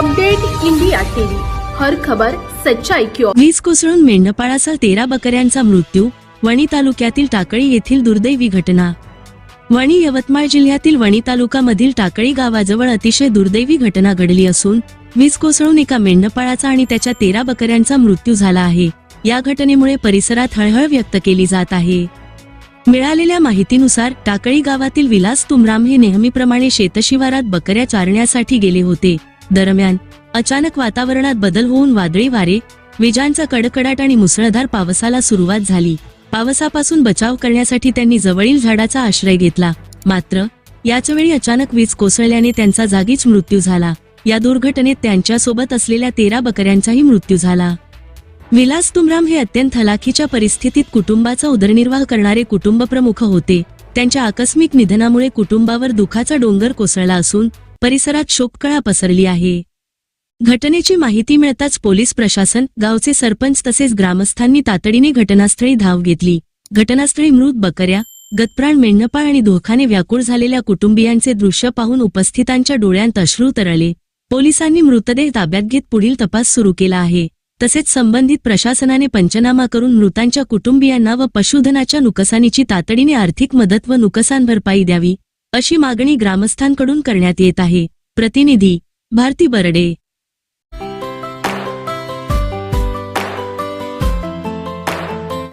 Update India TV, हर खबर सच्चाई की ओर। वीज कोसळून मेंढपाळासह 13 बकऱ्यांचा मृत्यू। वणी तालुक्यातील टाकळी येथील दुर्दैवी घटना। वणी यवतमाळ जिल्ह्यातील वणी तालुकामधील टाकळी गावाजवळ अतिशय दुर्दैवी घटना घडली असून वीज कोसळून एका मेंढपाळाचा आणि त्याच्या 13 बकऱ्यांचा मृत्यू झाला आहे। या घटनेमुळे परिसरात हळहळ व्यक्त केली जात आहे। मिळालेल्या माहितीनुसार टाकळी गावातील विलास तुमराम हे नेहमीप्रमाणे शेतशिवारात बकऱ्या चारण्यासाठी गेले होते। दरम्यान अचानक वातावरणात बदल होऊन वादळी वारे, विजांचा कडकडाट आणि मुसळधार पावसाला सुरुवात झाली। पावसापासून बचाव करण्यासाठी त्यांनी जवळील झाडाचा आश्रय घेतला, मात्र याचवेळी अचानक वीज कोसळल्याने त्यांचा जागीच मृत्यू झाला। या दुर्घटनेत त्यांच्यासोबत असलेल्या 13 बकऱ्यांचाही मृत्यू झाला। विलास तुमराम हे अत्यंत हलाखीच्या परिस्थितीत कुटुंबाचा उदरनिर्वाह करणारे कुटुंबप्रमुख होते। त्यांच्या आकस्मिक निधनामुळे कुटुंबावर दुःखाचा डोंगर कोसळला असून परिसरात शोककळा पसरली आहे। घटनेची माहिती मिळताच पोलीस प्रशासन, गावचे सरपंच तसेच ग्रामस्थांनी तातडीने घटनास्थळी धाव घेतली। घटनास्थळी मृत बकऱ्या, गतप्राण मेंढपाळ आणि दुःखाने व्याकुळ झालेल्या कुटुंबियांचे दृश्य पाहून उपस्थितांच्या डोळ्यांत अश्रू तरळले। पोलिसांनी मृतदेह ताब्यात घेत पुढील तपास सुरू केला आहे। तसेच संबंधित प्रशासनाने पंचनामा करून मृतांच्या कुटुंबियांना व पशुधनाच्या नुकसानीची तातडीने आर्थिक मदत व नुकसान भरपाई द्यावी, अशी मागणी ग्रामस्थांकडून करण्यात येत आहे। प्रतिनिधी भारती बर्डे।